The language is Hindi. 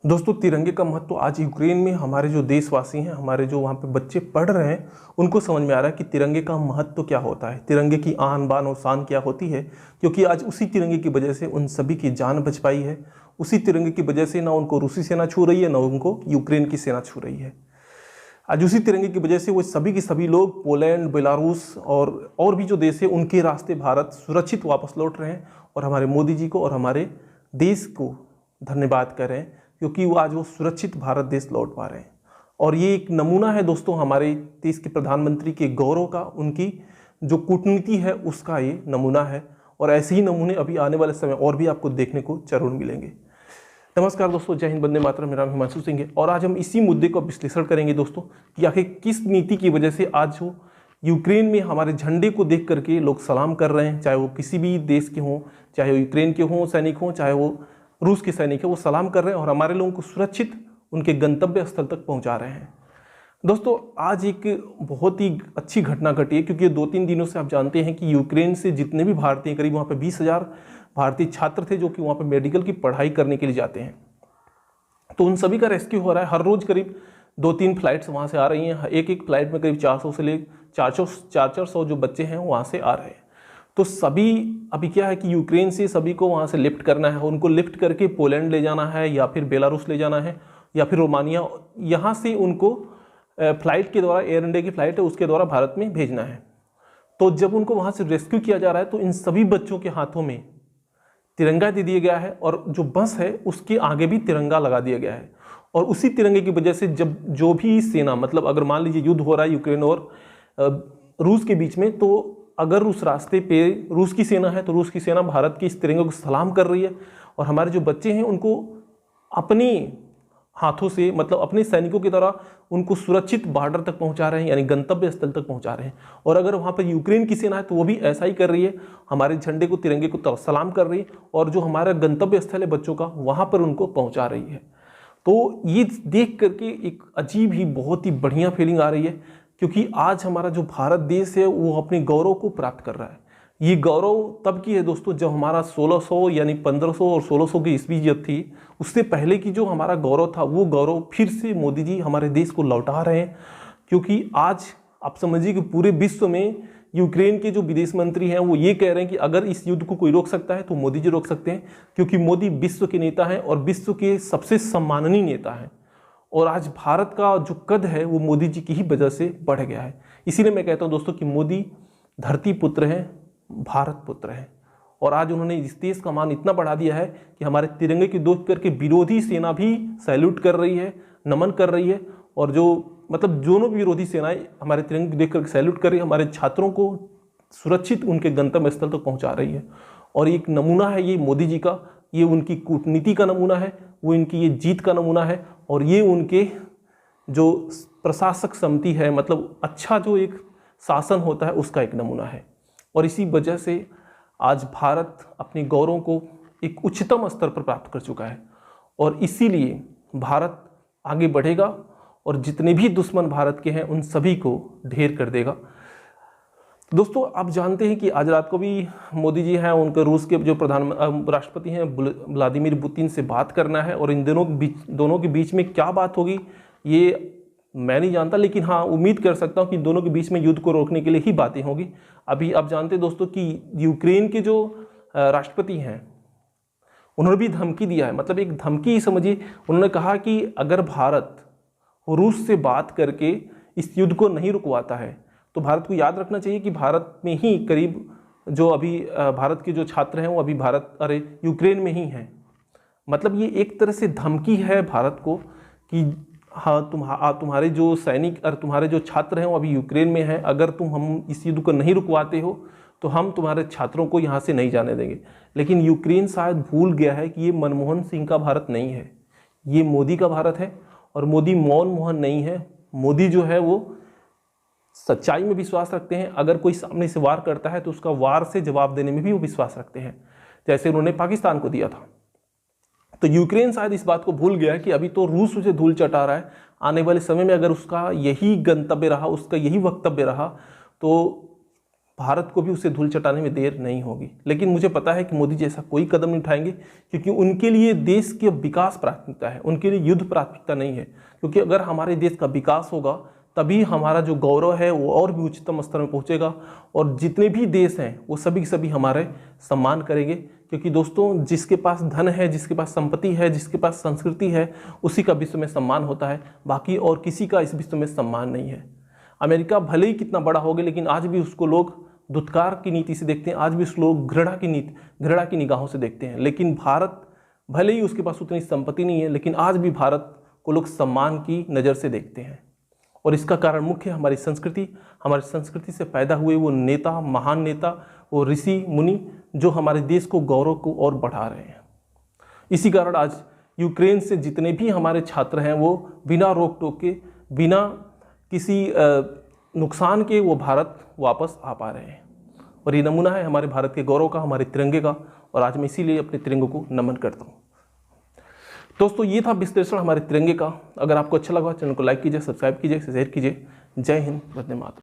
दोस्तों, तिरंगे का महत्व आज यूक्रेन में हमारे जो देशवासी हैं, हमारे जो वहाँ पे बच्चे पढ़ रहे हैं, उनको समझ में आ रहा है कि तिरंगे का महत्व क्या होता है, तिरंगे की आन बान और शान क्या होती है। क्योंकि आज उसी तिरंगे की वजह से उन सभी की जान बच पाई है। उसी तिरंगे की वजह से ना उनको रूसी सेना छू रही है, ना उनको यूक्रेन की सेना छू रही है। आज उसी तिरंगे की वजह से वो सभी के सभी लोग पोलैंड, बेलारूस और भी जो देश है उनके रास्ते भारत सुरक्षित वापस लौट रहे हैं। और हमारे मोदी जी को और हमारे देश को धन्यवाद कर रहे हैं, क्योंकि वो आज वो सुरक्षित भारत देश लौट पा रहे हैं। और ये एक नमूना है दोस्तों हमारे देश के प्रधानमंत्री के गौरव का, उनकी जो कूटनीति है उसका ये नमूना है। और ऐसे ही नमूने अभी आने वाले समय और भी आपको देखने को जरूर मिलेंगे। नमस्कार दोस्तों, जय हिंद, वंदे मातरम। मेरा नाम हिमांशु सिंह है और आज हम इसी मुद्दे को विश्लेषण करेंगे दोस्तों कि आखिर किस नीति की वजह से आज जो यूक्रेन में हमारे झंडे को देख करके लोग सलाम कर रहे हैं, चाहे वो किसी भी देश के हों, चाहे वो यूक्रेन के हों सैनिक हों, चाहे वो रूस के सैनिक है, वो सलाम कर रहे हैं और हमारे लोगों को सुरक्षित उनके गंतव्य स्थल तक पहुंचा रहे हैं। दोस्तों, आज एक बहुत ही अच्छी घटना घटी है, क्योंकि 2-3 दिनों से आप जानते हैं कि यूक्रेन से जितने भी भारतीय, करीब वहाँ पे 20,000 भारतीय छात्र थे जो कि वहाँ पे मेडिकल की पढ़ाई करने के लिए जाते हैं। तो उन सभी का रेस्क्यू हो रहा है। हर रोज करीब 2-3 फ्लाइट्स वहाँ से आ रही हैं। एक फ्लाइट में करीब 400 से ले 400 जो बच्चे हैं वहाँ से आ रहे हैं। तो सभी अभी क्या है कि यूक्रेन से सभी को वहाँ से लिफ्ट करना है, उनको लिफ्ट करके पोलैंड ले जाना है या फिर बेलारूस ले जाना है या फिर रोमानिया, यहाँ से उनको फ्लाइट के द्वारा, एयर इंडिया की फ्लाइट है उसके द्वारा भारत में भेजना है। तो जब उनको वहाँ से रेस्क्यू किया जा रहा है तो इन सभी बच्चों के हाथों में तिरंगा दे दिया गया है और जो बस है उसके आगे भी तिरंगा लगा दिया गया है। और उसी तिरंगे की वजह से जब जो भी सेना, मतलब अगर मान लीजिए युद्ध हो रहा है यूक्रेन और रूस के बीच में, तो अगर उस रास्ते पे रूस की सेना है तो रूस की सेना भारत के इस तिरंगे को सलाम कर रही है और हमारे जो बच्चे हैं उनको अपने हाथों से, मतलब अपने सैनिकों की तरह उनको सुरक्षित बॉर्डर तक पहुंचा रहे हैं, यानी गंतव्य स्थल तक पहुंचा रहे हैं। और अगर वहां पर यूक्रेन की सेना है तो वो भी ऐसा ही कर रही है, हमारे झंडे को, तिरंगे को सलाम कर रही है और जो हमारा गंतव्य स्थल है बच्चों का, वहां पर उनको पहुंचा रही है। तो ये देख करके एक अजीब ही, बहुत ही बढ़िया फीलिंग आ रही है, क्योंकि आज हमारा जो भारत देश है वो अपने गौरव को प्राप्त कर रहा है। ये गौरव तब की है दोस्तों जब हमारा 1600 यानी 1500 और 1600 की ईस्वी जब थी, उससे पहले की जो हमारा गौरव था वो गौरव फिर से मोदी जी हमारे देश को लौटा रहे हैं। क्योंकि आज आप समझिए कि पूरे विश्व में यूक्रेन के जो विदेश मंत्री हैं वो ये कह रहे हैं कि अगर इस युद्ध को कोई रोक सकता है तो मोदी जी रोक सकते हैं, क्योंकि मोदी विश्व के नेता हैं और विश्व के सबसे सम्माननीय नेता हैं। और आज भारत का जो कद है वो मोदी जी की ही वजह से बढ़ गया है। इसीलिए मैं कहता हूं दोस्तों कि मोदी धरती पुत्र हैं, भारत पुत्र हैं। और आज उन्होंने इस देश का मान इतना बढ़ा दिया है कि हमारे तिरंगे की देख करके विरोधी सेना भी सैल्यूट कर रही है, नमन कर रही है। और जो मतलब दोनों भी विरोधी सेनाएं हमारे तिरंगे को देख करके सैल्यूट कर रही है, हमारे छात्रों को सुरक्षित उनके गंतव्य स्थल तक पहुंचा रही है। और एक नमूना है ये मोदी जी का, ये उनकी कूटनीति का नमूना है, वो इनकी ये जीत का नमूना है और ये उनके जो प्रशासक समिति है, मतलब अच्छा जो एक शासन होता है उसका एक नमूना है। और इसी वजह से आज भारत अपने गौरव को एक उच्चतम स्तर पर प्राप्त कर चुका है और इसीलिए भारत आगे बढ़ेगा और जितने भी दुश्मन भारत के हैं उन सभी को ढेर कर देगा। दोस्तों, आप जानते हैं कि आज रात को भी मोदी जी हैं, उनके रूस के जो राष्ट्रपति हैं व्लादिमीर पुतिन से बात करना है। और इन दोनों के बीच में क्या बात होगी ये मैं नहीं जानता, लेकिन हाँ उम्मीद कर सकता हूँ कि दोनों के बीच में युद्ध को रोकने के लिए ही बातें होगी। अभी आप जानते हैं दोस्तों कि यूक्रेन के जो राष्ट्रपति हैं उन्होंने भी धमकी दिया है, मतलब एक धमकी ही समझिए। उन्होंने कहा कि अगर भारत रूस से बात करके इस युद्ध को नहीं रुकवाता है तो भारत को याद रखना चाहिए कि भारत में ही करीब जो अभी भारत के जो छात्र हैं वो अभी यूक्रेन में ही हैं। मतलब ये एक तरह से धमकी है भारत को कि हाँ तुम्हारे जो सैनिक और तुम्हारे जो छात्र हैं वो अभी यूक्रेन में हैं, अगर हम इस युद्ध को नहीं रुकवाते हो तो हम तुम्हारे छात्रों को यहाँ से नहीं जाने देंगे। लेकिन यूक्रेन शायद भूल गया है कि ये मनमोहन सिंह का भारत नहीं है, ये मोदी का भारत है। और मोदी मौन मोहन नहीं है, मोदी जो है वो सच्चाई में विश्वास रखते हैं। अगर कोई सामने से वार करता है तो उसका वार से जवाब देने में भी वो विश्वास रखते हैं, जैसे उन्होंने पाकिस्तान को दिया था। तो यूक्रेन शायद इस बात को भूल गया है कि अभी तो रूस उसे धूल चटा रहा है। आने वाले समय में अगर उसका यही गंतव्य रहा, उसका यही वक्तव्य रहा, तो भारत को भी उसे धूल चटाने में देर नहीं होगी। लेकिन मुझे पता है कि मोदी जी ऐसा कोई कदम नहीं उठाएंगे, क्योंकि उनके लिए देश के विकास प्राथमिकता है, उनके लिए युद्ध प्राथमिकता नहीं है। क्योंकि अगर हमारे देश का विकास होगा तभी हमारा जो गौरव है वो और भी उच्चतम स्तर में पहुंचेगा, और जितने भी देश हैं वो सभी के सभी हमारे सम्मान करेंगे। क्योंकि दोस्तों, जिसके पास धन है, जिसके पास संपत्ति है, जिसके पास संस्कृति है, उसी का विश्व में सम्मान होता है, बाकी और किसी का इस विश्व में सम्मान नहीं है। अमेरिका भले ही कितना बड़ा हो गया, लेकिन आज भी उसको लोग दुत्कार की नीति से देखते हैं, आज भी उस लोग घृणा की निगाहों से देखते हैं। लेकिन भारत, भले ही उसके पास उतनी संपत्ति नहीं है, लेकिन आज भी भारत को लोग सम्मान की नज़र से देखते हैं। और इसका कारण मुख्य हमारी संस्कृति से पैदा हुए वो नेता, महान नेता, वो ऋषि मुनि जो हमारे देश को, गौरव को और बढ़ा रहे हैं। इसी कारण आज यूक्रेन से जितने भी हमारे छात्र हैं वो बिना रोक टोक के, बिना किसी नुकसान के वो भारत वापस आ पा रहे हैं। और ये नमूना है हमारे भारत के गौरव का, हमारे तिरंगे का, और आज मैं इसीलिए अपने तिरंगे को नमन करता हूँ। दोस्तों, ये था विश्लेषण हमारे तिरंगे का। अगर आपको अच्छा लगा चैनल को लाइक कीजिए, सब्सक्राइब कीजिए, शेयर कीजिए। जय हिंद, वंदे मातरम।